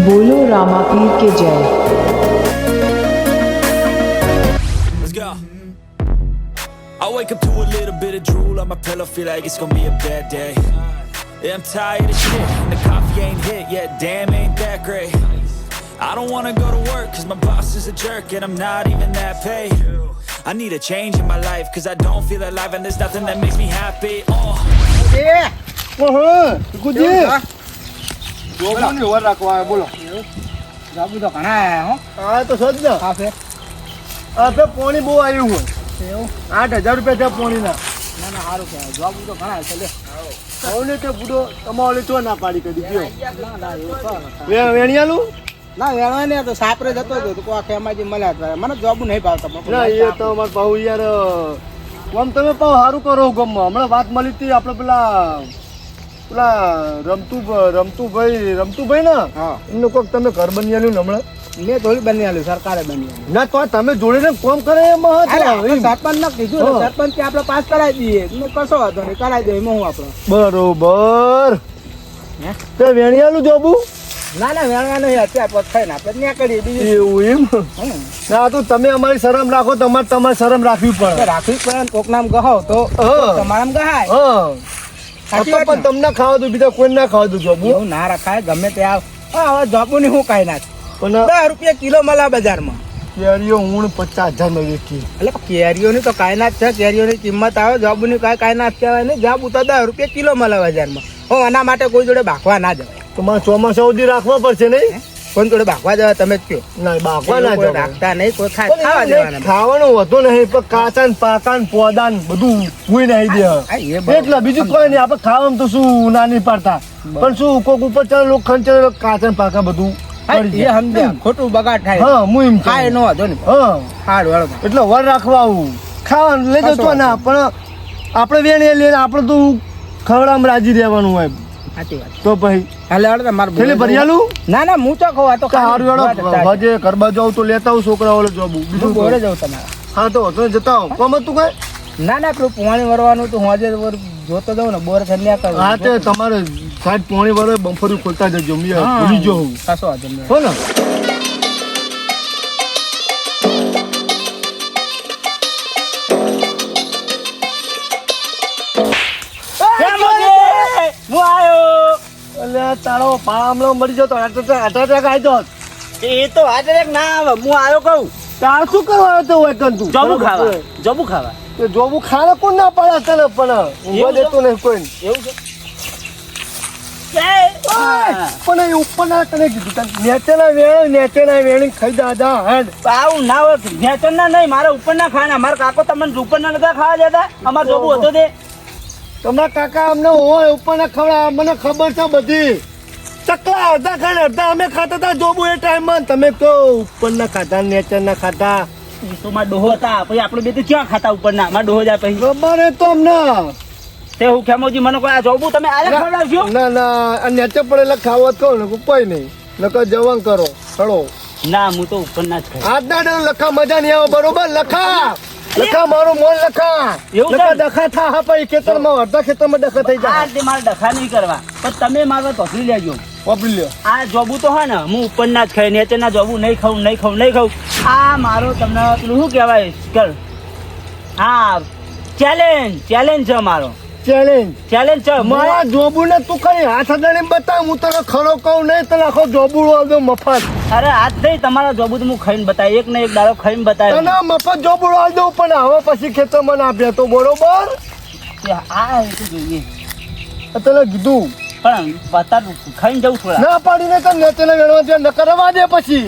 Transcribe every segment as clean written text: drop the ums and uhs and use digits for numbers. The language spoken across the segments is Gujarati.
बोलो रामापीर के जय। Let's go. I wake up to a little bit of drool on my pillow, feel like it's gonna be a bad day. Yeah, I'm tired of shit, and the coffee ain't hit yet, damn ain't that great. I don't wanna go to work, cause my boss is a jerk, and I'm not even that paid. I need a change in my life, cause I don't feel alive, and there's nothing that makes me happy. ઓહો ગુજી જોવાનું ઓર રાખવા બોલો જાબુ તો ઘણા આયા હો આ તો સજ ને હા છે આપણે પોણી બહુ આવ્યું હોય એવું 8,000 રૂપિયા થયા પોણીના ના ના સારું કહેવાય જાબુ તો ઘણા છે લે હવે તે બુડો તમારે તો ના પાડી કરી ગયો ના ના એવું તો વેણિયાલું ના વેણવા ને તો સાપરે જતો હતો તો કોઈ ખેમાજી મળ્યા હતા મને જાબુ નહીં ભાવતા ના એ તો અમાર ભાવ યાર આમ તમે પાવ સારું કરો ગમમાં હમણાં વાત મળી હતી આપણે પેલા રમતુભાઈ ને હા એમનું કોક તમે ઘર બની આલ્યું ને હમણાં મેં થોડી બની આલ્યું સરકારે બની આલ્યું ના તો તમે જોડીને કોમ કરે એમાં સરપંચ ને કીધું ને, સરપંચ કે આપણે પાસ કરાવી દઈએ મેં કશો વાંધો નહીં કરાવી દઈએ એમાં હું આપણે બરોબર હે? તે વેણિયાલું જોબુ ના ના વેણવા નહીં અત્યારે પથાઈ ને આપણે ત્યાં કરીએ બીજું એવું એમ ના તો તમે અમારી શરમ રાખો તમારે શરમ રાખવી પડે રાખવી પડે ને કોક નામ ગહાવ તો હા. તમારામ ગહાય હા સાચી વાત પણ ને? તમને ખાવા દો બીજા કોઈ ના ખાવા દો જોબુ એવું ના રખાય ગમે તે આવ હવે જોબુ ની હું કાઈ નાખ પણ 10 રૂપિયા કિલો મળે બજારમાં કેરીઓ હું 50,000 માં વેચી એટલે કેરીઓની તો કાઈ નાથ છે કેરીઓની કિંમત આવે જોબુની કાઈ નાથ કહેવાય નહીં જોબુ તો 10 રૂપિયા કિલો મળે બજારમાં હો એના માટે કોઈ જોડે ભાગવા ના જવાય તમારે ચોમાસા સુધી રાખવા પડશે નહીં કોઈ જોડે ભાગવા જવાય તમે જ કહો ના બાપા ના કોઈ જવાય. રાખતા નહીં કોઈ ખાવા પણ જવાના ખાવાનું વધુ નહીં પણ કાચા ને પાકા ને પોદા ને બધું ભૂઈ નાખી દે હા, એ બરોબર. એટલે બીજું કોઈ નહીં આપણે ખાવામાં તો શું ના નહીં પાડતા પણ શું કોક ઉપર ચાલો લોક ખંચે કાચા ને પાકા બધું હા, પડી એ જાય. સમજ્યા ખોટું બગાડ થાય હા હું એમ ખાય કહું. નો વાંધો નહીં હા હાડ વાળો એટલે વર રાખવા આવું ખાવાનું લઈ કશો જતો ના પણ આપણે વેણી લઈને આપણે તો ખવડામાં રાજી રહેવાનું હોય સાચી વાત તો પછી હાલે હાલે મારું છેલ્લે ભરિયાલું ના ના હું તો કહું આ તો સારું વેળો હજે ગરબા જાઉં તો લેતા આવું છોકરા વાળો જોબુ હું બોલે જાઉં તમારા હા તો હતો જતા આવો કોમ હતું કઈ ના ના પેલું પાણી વરવાનું તો હું આજે જોતો જાઉં ને બોર થન્યા કરું હા તે તમારે સાઈડ પોણી વાળો બમ્ફરી ખોલતા જજો મેં ભૂલી ગયો હું કશો વાંધો નહીં હો ને હું આવ્યો એટલે તારો પામલો મરી જતો અટાક આવી જાત એ તો આજે ના આવે હું આવ્યો કહું તાર શું કરવા આવ્યો તો હોય કન તું જબુ ખાવા તો જોબુ ખાને કોણ ના પાડે તને પણ ઊંઘવા દેતો નહીં કોઈ એવું છે પણ એ ઉપર ના તને કીધું નેચેના વેણી ખાઈ દાદા હેડ આવું ના હોય નેચર ના નહીં મારે ઉપર ના ખાવાના મારા કાકો તમને ઉપર ના નતા ખાવા જતા અમારે જોબુ હતો તે તમારા કાકા અમને હોય ઉપર ના ખવડા મને ખબર છે બધી ચકલા અડધા ખાને અડધા અમે ખાતા હતા જોબુ એ ટાઈમમાં તમે કહો ઉપર ના ખાતા નેચર ના ખાતા એ તો મારા ડોહો હતા પછી આપણે બે તો ક્યાં ખાતા ઉપર ના મારા ડોહો જાય પછી ખબર હે તો અમને તે હું ખેમોજી મને કોઈ આ જોબુ તમે આજે ખવડાવજો ના આ નેચર પડેલા ખાવા કહો ને કોઈ નહીં નકર જવાન કરો ખડો ના હું તો ઉપર ના જ ખાઈ આજના ડર લખા મજા નહીં આવે બરોબર લખા મારું મોન લખા એવું છે? લખા ડખા થા હા પછી ખેતરમાં અડધા ખેતરમાં ડખા થઈ આ જાય રીતે મારે ડખા નહીં કરવા પણ તમે મારે પકડી લેજો વાપરી લ્યો આ જોબુ તો હોય ને હું ઉપર ના જ ખાઈ નીચે ના જોબુ નહીં ખાઉં આ મારો તમને પેલું શું કહેવાય કર હા ચેલેન્જ છે મારો ચેલેન્જ ચેલેન્જ છે મારા જોબુ ને તું કઈ હાથ અડાડી બતાવ હું તને ખરો કહું નહીં તને આખો જોબુ આવતો મફત અરે આજ નહીં તમારા જોબુ તો હું ખાઈને બતાવી એક ને એક દાડો ખાઈને બતાવ્યો તને મફત જોબુ આવી દઉં પણ હવે પછી ખેતરમાં ના આપ્યા તો બરોબર આ રીતે જોઈએ તને કીધું પણ બતા ખાઈને જવું થોડા ના પાડીને તને નેચેને વેણવા દે ન કરવા દે પછી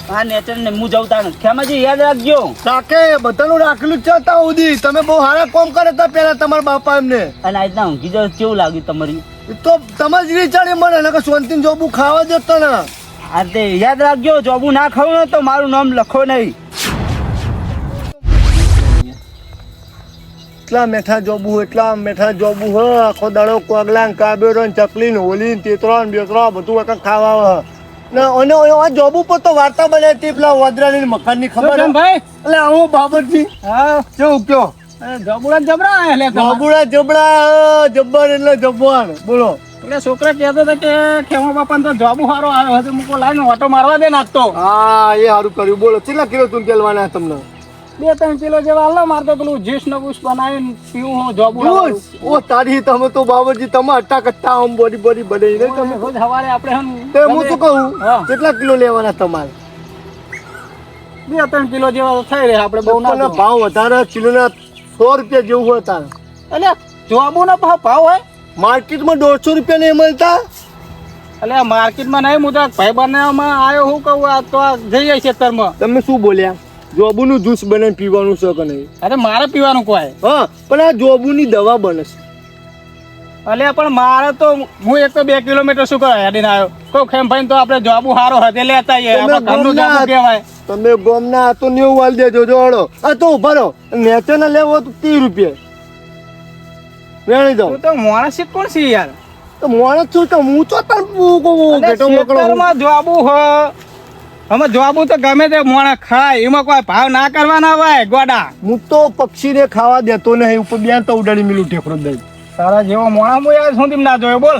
આ નેચર ને હું જવતા નથી ખેમાજી યાદ રાખજો રાખે બધાનું રાખેલું જ છે ત્યાં સુધી તમે બહુ સારા કોમ કરે હતા પેલા તમારા બાપા એમને અને આજના ઊંઘી જાવ કેવું લાગ્યું તમારી એ તો તમારે જ વિચારી મને નકર શાંતિને જોબુ ખાવા જતો ને આ તે યાદ રાખજો જોબુ ના ખાવ ને તો મારું નામ લખો નહીં એટલા મેઠા જોબુ હ આખો દાડો કોગલા ને કાબેરો ને ચકલી ને હોલી ને તેતરા ને બેતરા બધું એક ખાવા આવે ને અને આ જોબુ પર તો વાર્તા બનાવી પેલા વદરાની મકાન ની ખબર હે? ભાઈ એટલે હું બાબરજી હા કેવું કયો જબુડા જબરા એટલે બાબુડા જબડા જબ્બર એટલે જબ્બર બોલો એટલે છોકરા કહેતો હતો કે ખેમા બાપાને તો જોબ સારો આવ્યો હતો મૂકો લાઈને ઓટો મારવા દે નાખતો હા એ સારું કર્યું. બોલો કેટલા કિલો તું ગેલવાના તમને? 2-3 કિલો જેવા હાલો મારતો પેલું જ્યુસ નો બુસ બનાવીને પીવું હું જોબ જ્યુસ? ઓ તારી તમે તો બાબરજી તમે અટ્ટા કટ્ટા આમ બોડી બોડી બને નહીં તમે. રોજ સવારે આપણે તે હું શું કહું હા. કેટલા કિલો લેવાના તમારે? 2-3 કિલો જેવા થઈ રહ્યા આપણે બહુ ના ભાવ વધારે કિલોના 100 રૂપિયા જેવું હોય તારે. એટલે જોબુ નો ભાવ હોય માર્કેટમાં 150 રૂપિયા નહીં મળતા. એટલે માર્કેટમાં નહીં હું તો ભાઈ બનાવવામાં આવ્યો હું કહું આ તો આ જઈએ ખેતરમાં. તમે શું બોલ્યા? જોબુનું જ્યુસ બને પીવાનું છે કે નહીં? અરે મારે પીવાનું કોઈ હા પણ આ જોબુની દવા બને છે. અલે પણ મારે તો હું એક તો 2 કિલોમીટર શું કરવા હેડીને આવ્યો કોઈ ખેમ ભાઈ તો આપણે જોબુ સારો હતે લેતા આવીએ. તમે આપણે ઘરનું ગોમના- જોબુ કહેવાય. તમે ગોમના તો 90 વાલ દેજો જોડો. આ તો ઉભા રહો. નેચરના લેવો તો 30 રૂપિયા વેણી જાઓ. તું તો માણસ કોણ છે યાર? તો માણસ છું તો હું તો તને ઘેટો મોકલો. ખેતરમાં જોબુ હો અમે જોબુ તો ગમે તે મોણા ખાય એમાં કોઈ ભાવ ના કરવાના હોય ગોડા. હું તો પક્ષીને ખાવા દેતો નહીં. ઉપર બેન તો ઉડાડી મિલું ઠેકડો દઈ. તારા જેવો મોણા હું યાર સુધી ના જોયો બોલ.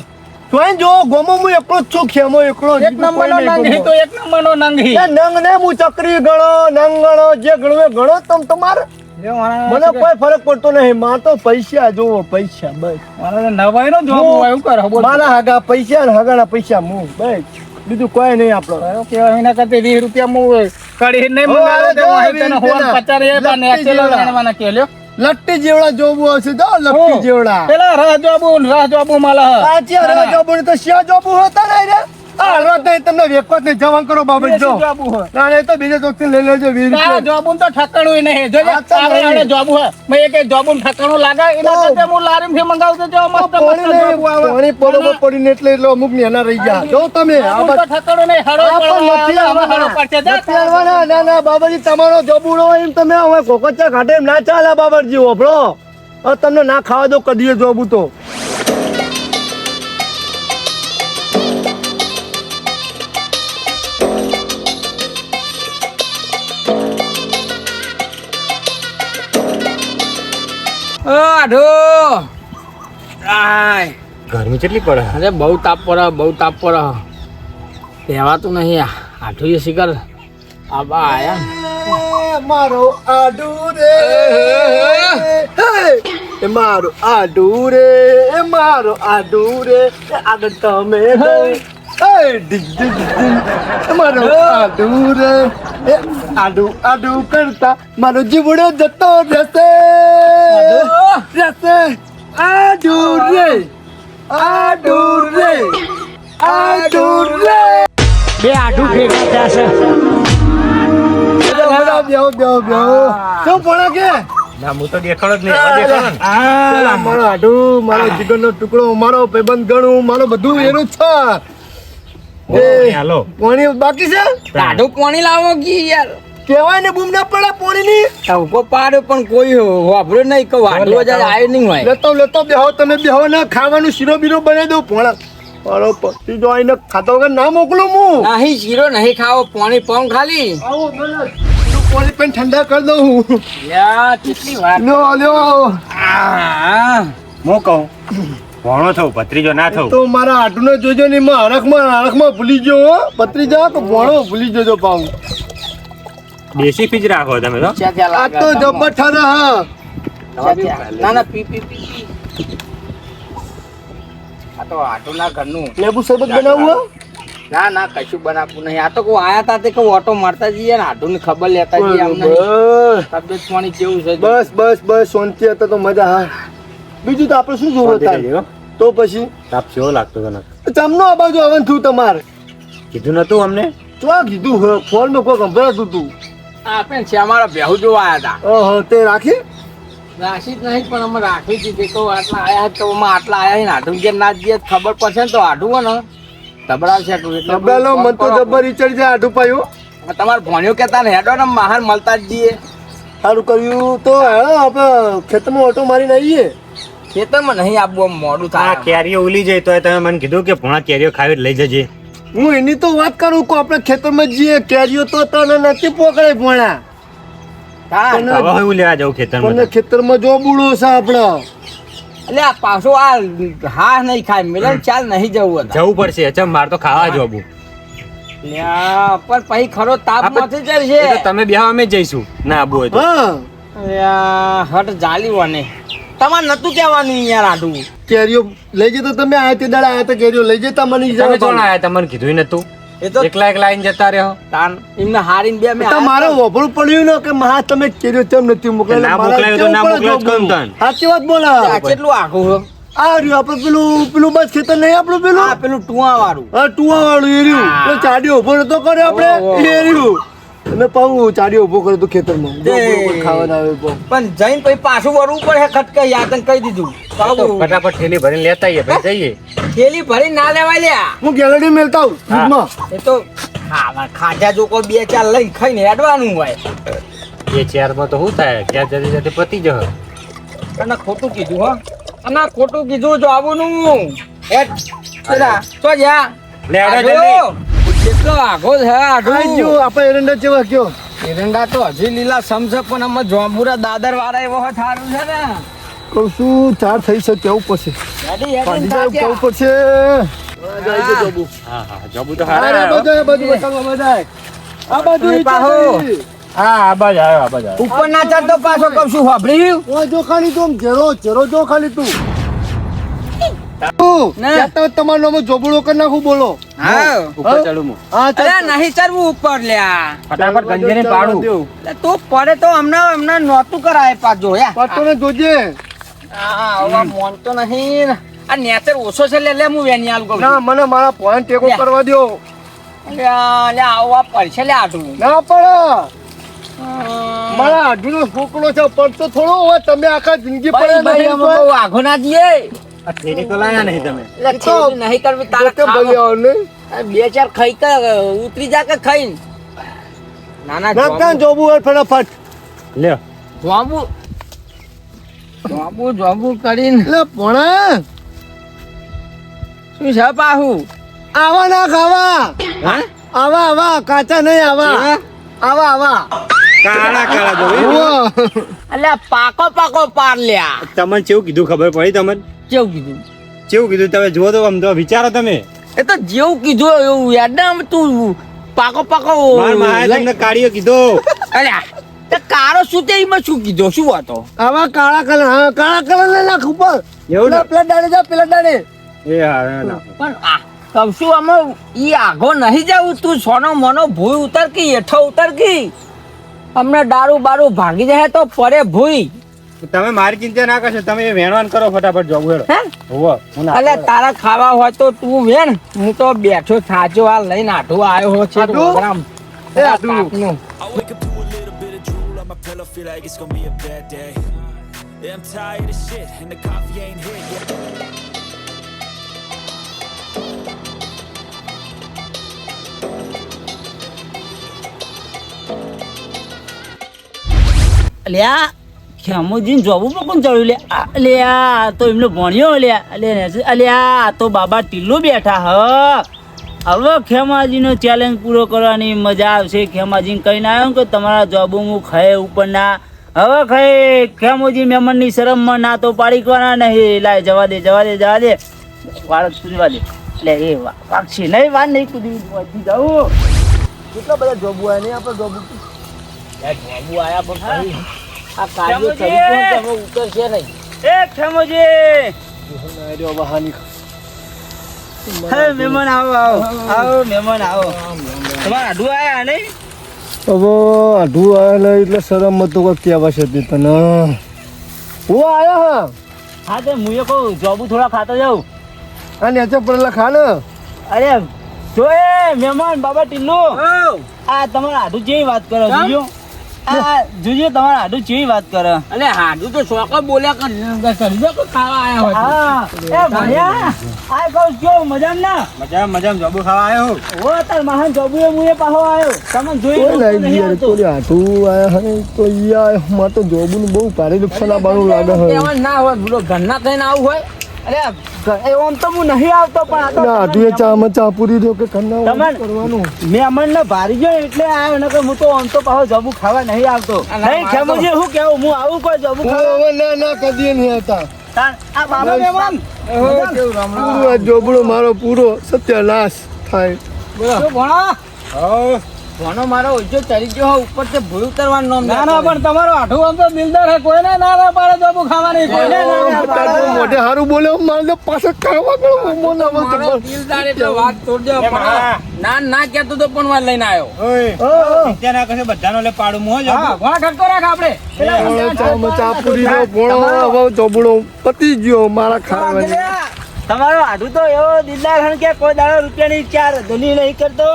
તોય જો ગોમો હું એકલો જ છું. ખેમો એકલો જ. એક નંબરનો નંગી તો એક નંબરનો નંગી. એ નંગ ને હું ચક્રી ગણો નંગ ગણો જે ગણો એ ગણો તમારે જો મારા મને કોઈ ફરક પડતો નહીં. માર તો પૈસા જોવો પૈસા બસ. મારા નવાઈનો જોબ હોય એવું કર બોલ. મારા હાગા પૈસા ને હાગાના પૈસા હું બસ બીજું કોઈ નહીં આપણો. કેવા એના કરતા 20 રૂપિયા હું કડી નહીં ઓ, મંગાવ્યો અરે તે જો, હું 20 તને હોવા 50 એ પણ લટ્ટી નેચેલો જેવડા. લેવાના કેલ્યો. લટ્ટી જેવડા જોબુ હશે તો લટ્ટી જેવડા. પેલા રાહ જોબુ માલા સાચી અરે જોબુ ને તો શિયા જોબુ હોતા નહીં રે. આ હલવા નહીં તમને વેકવા નહીં જવાન કરો બાબત જો. જોબુ હોય ના નહીં તો બીજે ચોકથી લઈ લેજો 20 તારા રૂપિયા. જોબુ તો ઠકાણું નહીં જો આ તો નહીં. આપણે જોબુ હોય મેં એક જોબુ ઠકાણું લાગે એના કરતા હું લારીમાંથી મંગાવું તો જો મસ્ત પાણી મસ્ત જોબુ આવે. પાણી પડોમાં પડીને એટલે અમુક નેના રહી ગયા. જો તમે આ જોબુ તો ઠકાણું નહીં હળો આ પણ નથી હળો પડશે જા. નથી આવવાના. ના ના બાબાજી તમારો જોબુડો હોય એમ તમે હવે કોકોચા ઘાટે એમ ના ચાલે બાબાજી ઓભળો. હવે તમને ના ખાવા દો કદીએ જોબુ તો. ગરમી કેટલી પડે? અરે બહુ તાપ પડે કહેવાતું નહીં આઠું શિખર આબા આયા મારો આડુ રે એ મારો આડુ રે એ મારો આડુ રે એ આગળ તમે મારો આડુ રે એ આડુ આડુ કરતા મારો જીવડો જતો રહેશે રહેશે આડુ રે આડુ રે આડુ રે. બે આઢું ભેગા થયા છે. બેહો બેહો બેહો શું પણ કે ના હું તો દેખાડો જ નહીં. હવે દેખાડો ને. પેલા મારો આઢું મારો જીગરનો ટુકડો મારો ભાઈબંધ ગણું મારો બધું એનું જ છે. પાણી હાલો. પાણી બાકી છે આઢું પાણી લાવો કી યાર કેવાય ને બૂમ ના પડે પાણીની. ટવકો પાડ્યો પણ કોઈ વાપર્યો નહીં કે વાઢવો જાય આવ્યો નહીં હોય લેતો લેતો બેહો તમે બેહો ને ખાવાનું શીરો બીરો બનાવી દઉં પોણા મારો પતિ જો આઈને ખાતો વગર ના મોકલું હું. નહીં શીરો નહીં ખાવો પાણી પણ ખાલી આવો મને પાણી પણ ઠંડા કરી દઉં. યાર કેટલી વાર લ્યો લ્યો હું કહું ભણો થવું ભત્રીજો ના થવું. તો મારા આટુને જોજો ને એમાં હરખમાં ભૂલી ગયો હો ભત્રીજા તો ભણો ભૂલી જજો પાઉં. દેશી ફીજ રાખો તમે તો. આ તો જબ્બર ઠરા હા. ના ના પી પી પી આ તો આટું ના ઘરનું લેબુ શરબત બનાવવું હો? ના ના કશું બનાવવું નહીં આ તો કોઈ આયા તા તે કે ઓટો મારતા જઈએ ને આટું ની ખબર લેતા જઈએ અમને બસ તબિયત પાણી કેવું છે બસ બસ બસ શાંતિ હતા તો મજા હા. બીજું તો આપણે શું જોવું શાંતિ થાય રહેજો. તો પછી તાપ કેવો લાગતો તને? ચમનો આ બાજુ આવવાનું થયું તમારે કીધું નતું અમને? તો આ કીધું હે ફોનમાં કોઈ સંભળાતું હતું. આપણે છે અમારા બેહુ જોવા આયા હતા ઓહો તે રાખી રાશી જ નહીં પણ અમે રાખી દીધી તો આટલા આયા તો અમે આટલા આયા ને આઠું જેમ ના જઈએ તો ખબર પડશે ને તો આઠું હોય ને તબડાવશે એટલું એટલે ડબલાલો મન તો જબ્બર ચડી જાય આટું પાયું. તમારે ભણ્યો કેતા ને હેડો ને બહાર મળતા જ જઈએ સારું કર્યું તો હેડો આપણે ખેતરમાં ઓટો મારીને આવીએ. ખેતરમાં નહીં આપવું આમ મોડું આ થાય કેરીઓ ઉલી જાય તો તમે મને કીધું કે ભોણા કેરીઓ ખાવી લઈ જજે. હું એની તો વાત કરું કે આપણે ખેતરમાં જઈએ કેરીઓ તો તને નથી પકડે ભણા હા પણ હવે હું લેવા જાઉં ખેતરમાં પણ ખેતરમાં જો બુડો છે આપણો એટલે આ પાછો આ હા નહીં ખાય મિલન ચાલ નહીં જવું હતા જવું પડશે ચમ માર તો ખાવા જોબુ લ્યા પણ પછી ખરો તાપ માંથી જશે એ તો તમે બેહવા અમે જ જઈશું ના આબુ હોય તો હા લ્યા હટ જાલી વને તમારે નતું કહેવાનું યાર આટું કેરીઓ લઈ જતો તમે આયા તે દાડા આયા તો કેરીઓ લઈ જતા મને તમે કોણ આયા તમને કીધું નતું એ તો એકલા એકલા આઈને જતા રહ્યો તાન એમને હારીને બે મેં મારે વભરું પડ્યું ને કે મહા તમે કેરીઓ ચમ નથી મોકલેલા ના મારા મોકલાયો તો ના કેવું મોકલાયો જ પડે કોણ તન? સાચી વાત બોલા આ કેટલું આખું હો આ રહ્યું આપણે પેલું બસ ખેતર નહીં આપણું પેલું આ પેલું ટુવા વાળું હા ટુવા વાળું એ રહ્યું હા. પેલો ચાડીઓ ઉભો નતો કર્યો ઓહો. આપણે એ રહ્યું અને પાછું ચાડીઓ ઉભો કર્યો તો ખેતરમાં તે. ખાવાના આવે બહુ. પણ જઈને પછી પાછું વળવું પડે ખટકે યાદ કહી દીધું તો બાબુ ફટાફટ થેલી ભરીને લેતા આવીએ ભાઈ જઈએ થેલી ભરી ના લેવાય લ્યા હું ગેલેરી મેલતા આવું ફ્રીજમાં. એ તો ખાજા જો કોઈ બે ચાર લઈને ખાઈને હેડવાનું હોય એ ચેરમાં તો શું થાય ક્યાં જતી જતી પતી જહ અને ખોટું કીધું હો અને ખોટું કીધું જો આવવાનું હેડ પેલા તો જા લે, હેડો આઘો. કેટલો આઘો છે આઘો. આઈ ગયું, આપણે એરંડા જેવા કયો એરંડા તો હજી લીલા સમસે પણ આમાં જોંબુરા દાદર વાળા એવો સારું છે ને કહું છું ચાર થઈ શકે કેવું પડશે હેડી હેડી પાણી જાય કેવું પડશે હા હા જોબુ તો અરે હારા બધા બધું બતાવવા બધાય. આ બાજુ એ ઈંટો પાહો. છે. હા આબાજ આવ્યો આબાજ આવ્યો ઉપર ના ચડતો પાછો કઉ છું વાપર્યું ઓય જો ખાલી તું આમ ઝેરો જો ખાલી તું ના. ત્યાં તો તમારો નામ જોબળો કરી નાખું બોલો હા ઉપર ચડું હું હા અરે ચાલ નહીં ચડવું ઉપર લ્યા ફટાફટ ગંજીને પાડું એટલે તું પડે તો હમણાં નહોતું કરાય પાછો યા પાટો ને જોજે હવે મોનતો નહીં ને. આ નેચર ઓછો છે લે હું વેની આલું કહું ના મને મારા પોઈન્ટ ટેકો લે. કરવા દો આવવા પડશે લે આટલું ના પડે મારા આઢુનો છોકરો છે પડતો થોડો હોય તમે આખા જિંદગી પડે નહીં બહુ આઘો ના દઈએ આ થેલી તો લાયા નહીં તમે એટલે થેલી નહીં કરવી તારા કેમ ભરી ખાવા. આવો ને આ બે ચાર ખાઈ કે ઉતરી જા કે ખાઈ ના ના કાં જોબુ હોય ફટાફટ લ્યો જોબુ કરીને એટલે પોણા શું છે પાહુ આવા ના ખાવા હા આવા કાચા નહીં આવા આવા કાળા કાળા જોબુ ઉવ્વ. એટલે પાકો પાર લ્યા તમને કેવું કીધું ખબર પડી તમને કેવું કીધું કેવું કીધું તમે જુઓ તો આમ તો વિચારો તમે એ તો જેવું કીધું એવું યાદ ના આવે તું પાકો માર માએ તમને કાઢીઓ કીધો અલ્યા તે કાળો શું તે એમાં શું કીધું શું હતો આવા કાળા કલર હા કાળા કલર ને નાખ ઉપર એવું ને? પેલા દાડે જા પેલા દાડે એ હા ના પણ કમશું આમાં ઈ આઘો નહીં જાવું તું સોનો મોનો ભૂઈ ઉતર કી હેઠો ઉતર કી અમને દારૂ બારૂ ભાગી જાય તો પડે ભૂઈ તમે મારી ચિંતા ના કરશો તમે વેણવાન કરો ફટાફટ જોબ હેડો હે હોવો હું ના અલે તારા ખાવા હોય તો તું વેણ હું તો બેઠો થાચો આ લઈને આઢું આવ્યો હો છે આઢું? પ્રોગ્રામ. એ આઢું. તાપનું. I wake up to a little bit of drool on my pillow, feel like it's gonna be a bad day. Yeah, I'm tired of shit, and the coffee ain't hit yet. અલ્યા ખેમોજીને જોવું પણ કોણ ચડ્યું લે અલ્યા આ તો એમનો ભણ્યો અલ્યા આ તો બાબા ટીલ્લુ બેઠા હવે ખેમાજીનો ચેલેન્જ પૂરો કરવાની મજા આવશે ખેમાજીને કહીને આવ્યો કે તમારા જોબુ હું ખાય ઉપરના હવે ખાઈ ખેમોજી મહેમાનની શરમમાં ના તો પાડી કરવાના નહીં લાય જવા દે વાળ સુધવા દે એટલે એ વાગશે નહીં વાર નહીં કૂદી જાઉં કેટલા બધા જોબુ આયા નહીં આપણે જોબુ જોબુ આયા પણ ભાઈ આ કાર્ય ખેમોજી! કરી પણ તમે ઉતરશે નહીં એ ખેમોજી બહાની હવે મહેમાન આવો મહેમાન આવો તમારા આડું આયા નહીં હવે આઢું આયા નહીં એટલે શરમ તો કોઈ કહેવા છે તે તને હું આયા હા તે હું એ કહું જોબુ થોડા ખાતો જાઉં હા નેચે પડેલા ખા ને અરે જો એ મહેમાન બાબા ટીલ્લુ આ તમારા આડું જેવી વાત કરો જોજો આ જોજો તમારા આડું જેવી વાત કરો અને હાડું તો શોખ બોલ્યા કરી દો કે ખાવા આયા હોય હા એ ભણ્યા આ કહું જો મજામ ના મજા જોબુ ખાવા આવ્યો ઓ તાર મહાન જોબુ એ મુએ પાહો આવ્યો તમને જોઈ કોઈ તો નહીં નહીં યાર આવતો. કોઈ આઢું આયા હે તો ઈ આયા મારે તો જોબુનું બહુ ભારે નુકસાન આવવાનું લાગે હે કહેવાનું ના હોય બોલો ઘરના થઈને આવું હોય અરે ઓમ તો હું નહીં આવતો પણ આ તો ના આઢુએ ચામાં ચા પૂરી દો કે કન્ના તમારે- કરવાનું મહેમાન ને ભારી ગયો એટલે આવ્યો નકર હું તો આમ તો પાછો જબુ ખાવા નહીં આવતો ના, નહીં મારે તો- ખેમુજી શું કેવું હું આવું કોઈ જબુ ખાવા હવે ના કદી નહીં આવતા આ બાબા મહેમાન પૂરું આ જોબડો મારો પૂરો સત્યાનાશ થાય. શું ભણો ભણો મારો ઓછો ચડી ગયો હો, ઉપર તે ભૂલ ઉતરવાનું નામ ના ના પણ તમારો આઠું આમ તો દિલદાર હે, કોઈને ના ના પાડે જોબુ ખાવાની, કોઈને ના ના પાડે. મોઢે સારું બોલ્યો મારે તો પાછળ ખાવા ગયો મારો દિલદાર એટલે વાત તોડજો ના ના કહેતો તો પણ વાત લઈને આવ્યો. ચિંતા ના કરશે, બધાનો લે પાડું મોં જ. હા ઘણા ખર્ચો રાખ આપણે. ચા પૂરી નો ભણો હવે જોબડો પતી ગયો મારા ખાવાની. તમારો આઢું તો એવો દિલદાર હન કે કોઈ દાડો રૂપિયાની ચાર ધની નહીં કરતો.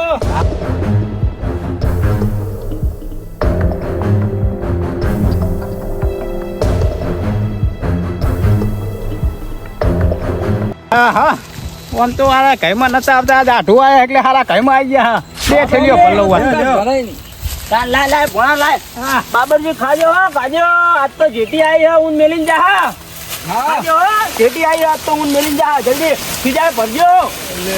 હા હા ઓમ તો હારા કઈમાં નતા આવતા, આજ આઠું આયા એટલે હારા કઈમાં આવી ગયા. હા બે થેલીઓ ભરલવા. ભરાય નહીં. લાય ભણા લાય. બાબરજી ખાજો હો ખાજો. આજ તો જેટી આવી હે ઊન મેલીને જા. ખાજો હો જેટી આવી આજ તો ઊન મેલીને જા. જલ્દી ખીજાય ભરજો.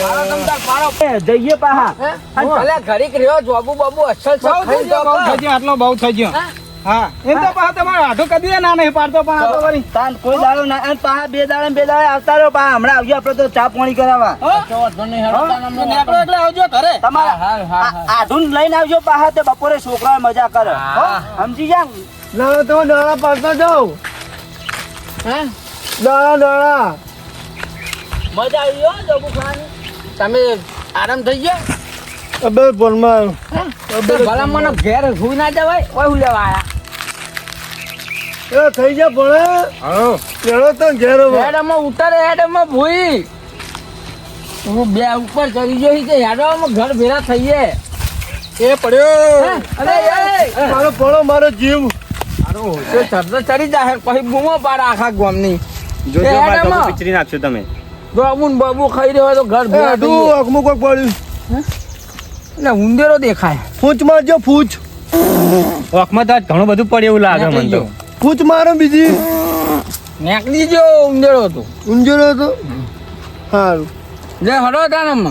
મારો તમતાર પાડો. જઈએ પાહા. અને ભલે ઘડીક રહ્યો જોબુ બાબુ અસલ બહુ થઈ ગયો, બહુ થઈ ગયો, આટલો બહુ થઈ ગયો. હા એમ તો પાછા તમારો આઠું કદી ના નહીં પાડતો, પણ આ તો વળી તાન કોઈ દાડો ના અને પાહા બે દાડે આવતા રહ્યો. પાહા હમણાં આવજો આપણે તો ચા પાણી કરાવવા. નેકળો એટલે આવજો ઘરે. તમારા આઢું લઈને આવજો પાહા, તે બપોરે છોકરા મજા કરે. સમજી જા. ના તો દાણા પાડતા જાઓ. દાણા મજા આવી હો જોબુ ખાવાની. તમે આરામ થઈ ગયો. અબે ભણમાં ભલા મને ઘેર સુઈ ના જવાય, કોઈ હું લેવા આયા. એ થઈ ગયા ભણે લેડો તો ઘેર હવે. હેડમાં ઉતારે હેડમાં ભૂઈ હું બે ઉપર ચડી ગયો છે, હેડવામાં ઘર ભેરા થઈએ. એ પડ્યો. અરે એ મારો ભણો મારો જીવ. તે ચડતો ચડી જાય પછી બૂમો પાડે આખા ગામની. જોજો એ બાર હેડમાં. પિચરી નાખશો તમે. બાબુ ને બાબુ ખાઈ રહ્યો હોય તો ઘર એ ભેરા આટલું થઈએ. અગમુક કોક પડ્યું. એટલે ઉંદેરો દેખાય. ફૂચ મારજો ફૂચ. ઓખમાં તો આજ ઘણું બધું પડે એવું લાગે મને તો. ફૂચ મારો બીજી. નેકળી જો ઉંદેરો હતો. ઊંઝેરો તો સારું જે હરો તાનમ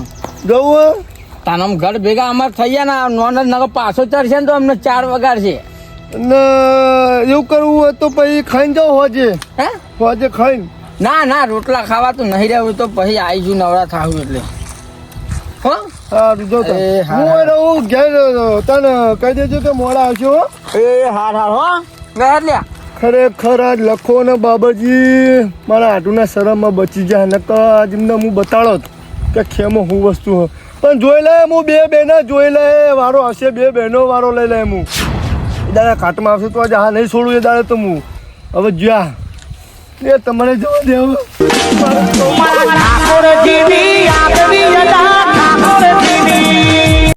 જવું તાનમ ઘર ભેગા અમાર થઈ ગયા ને નોન નગર પાછો ચડશે ને તો અમને 4 વગાડશે. ને એવું કરવું હોય તો પછી ખાઈને જાઓ હોજે. હે હોજે ખાઈને. ના ના રોટલા ખાવા તો નહીં રહેવું તો પછી આવીશું નવરા થાવું એટલે. હો સારું જો તો એ હા, હું હા. રહું ઘેર તને કહી દેજો કે મોડા આવશો હો. એ હાર હાર હો ઘર લ્યા. ખરેખર આજ લખો ને બાબરજી મારા આટુના શરમમાં બચી જાય નકર આજ એમને હું બતાડો કે ખેમો હું વસ્તુ હો. પણ જોઈ લે હું બે બહેનો જોઈ લે વારો આવશે, બે બહેનો વારો લઈ લે હું. એ દાડા કાટમાં આવશે તો આજે હા નહીં છોડું એ દાડે તો હું હવે જ્યાં એ તમને જવા દે હવે. ઠાકોર જેવી આપવી અદા ઠાકોર જેવી